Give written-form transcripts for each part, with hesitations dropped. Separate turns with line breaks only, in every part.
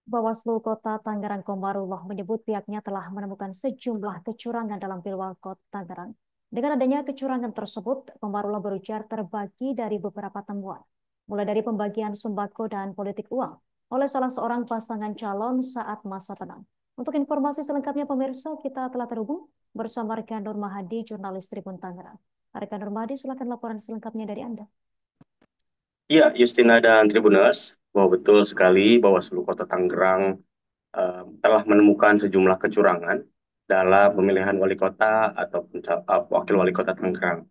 Bawaslu Kota Tangerang Komarullah menyebut pihaknya telah menemukan sejumlah kecurangan dalam Pilwalkot Tangerang. Dengan adanya kecurangan tersebut, Komarullah berujar terbagi dari beberapa temuan, mulai dari pembagian sembako dan politik uang oleh salah seorang pasangan calon saat masa tenang. Untuk informasi selengkapnya pemirsa, kita telah terhubung bersama rekan Nur Mahadi, jurnalis Tribun Tangerang. Rekan Nur Mahadi, silakan laporan selengkapnya dari Anda.
Iya, Justina dan Tribuners, bahwa betul sekali Bawaslu Kota Tangerang telah menemukan sejumlah kecurangan dalam pemilihan wali kota ataupun wakil wali kota Tangerang.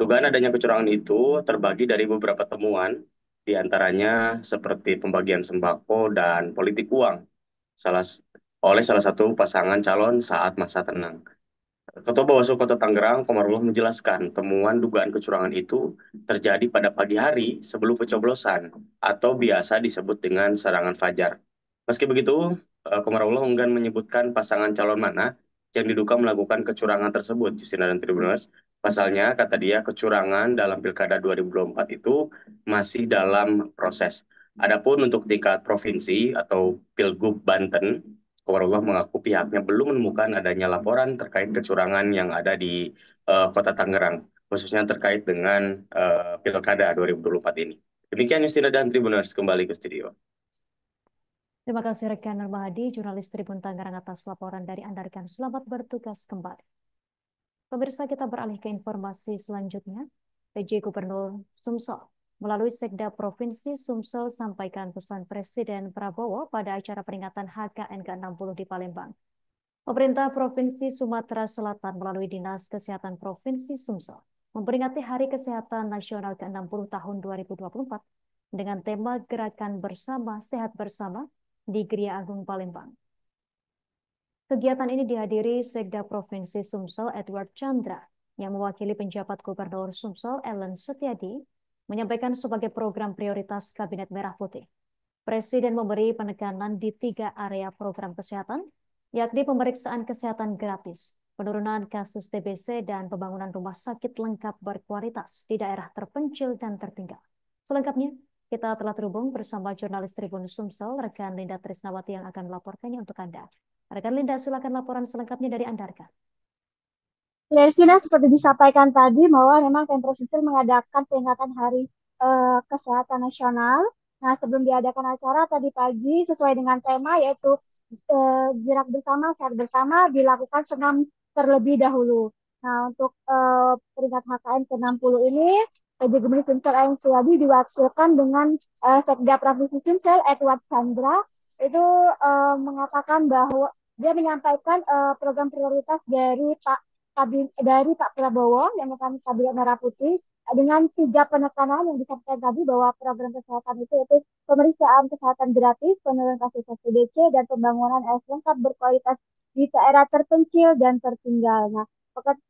Dugaan adanya kecurangan itu terbagi dari beberapa temuan, di antaranya seperti pembagian sembako dan politik uang salah, oleh salah satu pasangan calon saat masa tenang. Ketua Bawaslu Kota Tangerang, Komarullah menjelaskan temuan dugaan kecurangan itu terjadi pada pagi hari sebelum pencoblosan atau biasa disebut dengan serangan fajar. Meski begitu, Komarullah enggan menyebutkan pasangan calon mana yang diduga melakukan kecurangan tersebut, Justina dan Tribuners. Pasalnya, kata dia, kecurangan dalam Pilkada 2024 itu masih dalam proses. Adapun untuk tingkat provinsi atau Pilgub Banten, Komarullah mengaku pihaknya belum menemukan adanya laporan terkait kecurangan yang ada di Kota Tangerang, khususnya terkait dengan Pilkada 2024 ini. Demikian Justina dan Tribuners, kembali ke studio.
Terima kasih rekan Nur Mahadi, jurnalis Tribun Tangerang atas laporan dari Anda rekan. Selamat bertugas kembali. Pemirsa, kita beralih ke informasi selanjutnya. PJ Gubernur Sumsel melalui Sekda Provinsi Sumsel sampaikan pesan Presiden Prabowo pada acara peringatan HKN ke-60 di Palembang. Pemerintah Provinsi Sumatera Selatan melalui Dinas Kesehatan Provinsi Sumsel memperingati Hari Kesehatan Nasional ke-60 tahun 2024 dengan tema Gerakan Bersama Sehat Bersama di Gria Agung Palembang. Kegiatan ini dihadiri Sekda Provinsi Sumsel Edward Chandra yang mewakili penjabat Gubernur Sumsel Ellen Setiadi menyampaikan sebagai program prioritas Kabinet Merah Putih. Presiden memberi penekanan di 3 area program kesehatan, yakni pemeriksaan kesehatan gratis, penurunan kasus TBC, dan pembangunan rumah sakit lengkap berkualitas di daerah terpencil dan tertinggal. Selengkapnya, kita telah terhubung bersama jurnalis Tribun Sumsel, rekan Linda Trisnawati yang akan melaporkannya untuk Anda. Rekan Linda, silakan laporan selengkapnya dari Anda, rekan.
Ya, Justina, seperti disampaikan tadi bahwa memang Pemprov Sulsel mengadakan peringatan Hari Kesehatan Nasional. Nah, sebelum diadakan acara tadi pagi sesuai dengan tema yaitu gerak bersama, sehat bersama dilakukan senam terlebih dahulu. Nah, untuk peringkat HKN ke-60 ini, PJ Gubernur Sumsel Eng Suyadi diwakilkan dengan Sekda Provinsi Sumsel Edward Chandra itu mengatakan bahwa dia menyampaikan program prioritas dari Pak Prabowo yang merupakan Kabinet Merah Putih dengan 3 penekanan yang disampaikan tadi bahwa program kesehatan itu yaitu pemeriksaan kesehatan gratis, penurunan kasus TBC, dan pembangunan lengkap berkualitas di daerah terpencil dan tertinggal. Nah,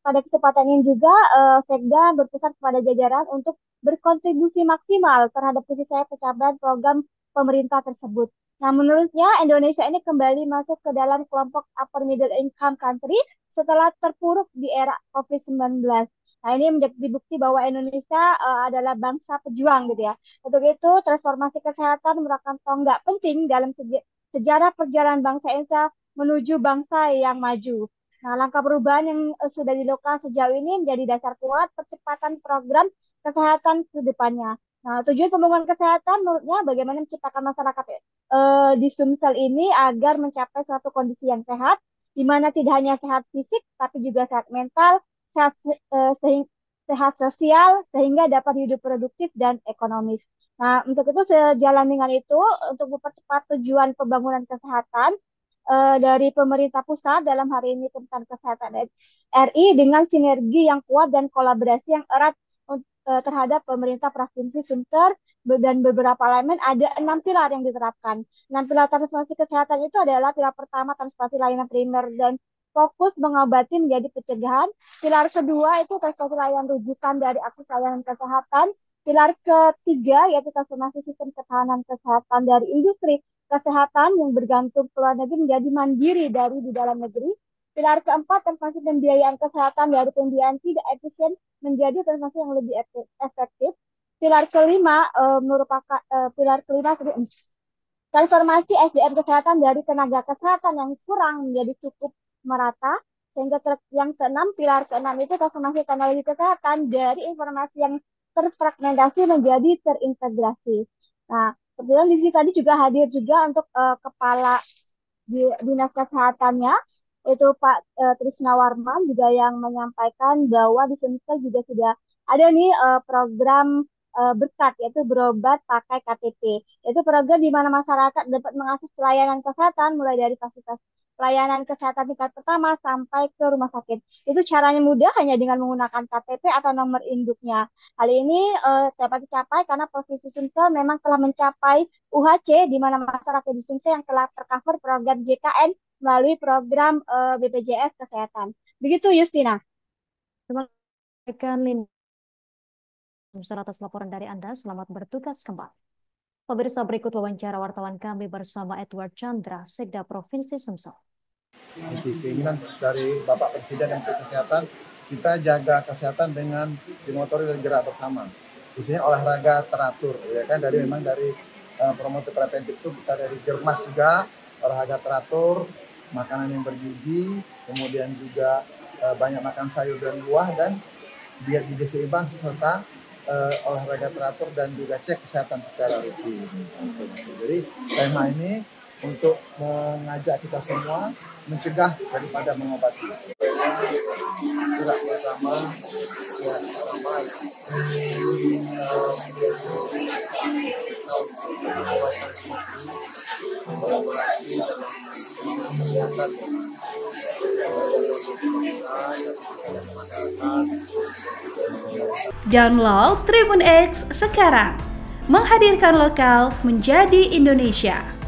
pada kesempatan ini juga Sekda berpesan kepada jajaran untuk berkontribusi maksimal terhadap saya pencapaian program pemerintah tersebut. Nah, menurutnya Indonesia ini kembali masuk ke dalam kelompok upper middle income country setelah terpuruk di era COVID-19. Nah, ini menjadi bukti bahwa Indonesia adalah bangsa pejuang gitu ya. Untuk itu, transformasi kesehatan merupakan tonggak penting dalam sejarah perjalanan bangsa Indonesia menuju bangsa yang maju. Nah, langkah perubahan yang sudah dilakukan sejauh ini menjadi dasar kuat percepatan program kesehatan ke depannya. Nah, tujuan pembangunan kesehatan menurutnya bagaimana menciptakan masyarakat di Sumsel ini agar mencapai suatu kondisi yang sehat, di mana tidak hanya sehat fisik, tapi juga sehat mental, sehat, sehat sosial, sehingga dapat hidup produktif dan ekonomis. Nah, untuk itu sejalan dengan itu, untuk mempercepat tujuan pembangunan kesehatan dari pemerintah pusat dalam hari ini tentang kesehatan RI dengan sinergi yang kuat dan kolaborasi yang erat terhadap pemerintah Provinsi Sumter dan beberapa elemen ada 6 pilar yang diterapkan. 6 pilar transformasi kesehatan itu adalah pilar pertama transformasi layanan primer dan fokus mengobati menjadi pencegahan. Pilar kedua itu transformasi layanan rujukan dari akses layanan kesehatan. Pilar ketiga yaitu transformasi sistem ketahanan kesehatan dari industri kesehatan yang bergantung ke luar negeri menjadi mandiri dari di dalam negeri. Pilar keempat, transformasi pembiayaan kesehatan dari pembiayaan tidak efisien menjadi transformasi yang lebih efektif. Pilar kelima merupakan pilar kelima Transformasi SDM kesehatan dari tenaga kesehatan yang kurang menjadi cukup merata, sehingga yang keenam, pilar keenam itu transformasi teknologi kesehatan dari informasi yang terfragmentasi menjadi terintegrasi. Nah, kebetulan di sini tadi juga hadir juga untuk kepala dinas kesehatannya, itu Pak Trisna Warman juga yang menyampaikan bahwa di Sumsel juga sudah ada nih program berkat, yaitu berobat pakai KTP. Itu program di mana masyarakat dapat mengakses layanan kesehatan mulai dari fasilitas pelayanan kesehatan tingkat pertama sampai ke rumah sakit. Itu caranya mudah, hanya dengan menggunakan KTP atau nomor induknya. Hal ini dapat dicapai karena Provinsi Sumsel memang telah mencapai UHC, di mana masyarakat di Sumsel yang telah tercover program JKN melalui program BPJS Kesehatan. Begitu, Justina.
Terima kasih, Sumsel, atas laporan dari Anda. Selamat bertugas kembali. Pemirsa, berikut wawancara wartawan kami bersama Edward Chandra, Sekda Provinsi Sumsel.
Keinginan dari Bapak Presiden untuk kesehatan, kita jaga kesehatan dengan dimotori dan gerak bersama. Di sini olahraga teratur, ya kan, memang dari promotif preventif itu kita dari Germas juga olahraga teratur, makanan yang bergizi, kemudian juga banyak makan sayur dan buah, dan diet gizi seimbang serta olahraga teratur dan juga cek kesehatan secara rutin. Jadi tema ini untuk mengajak kita semua mencegah daripada mengobati. Gerak bersama, sehat bersama. Kolaborasi dalam kesehatan.
Download Tribun X sekarang, menghadirkan lokal menjadi Indonesia.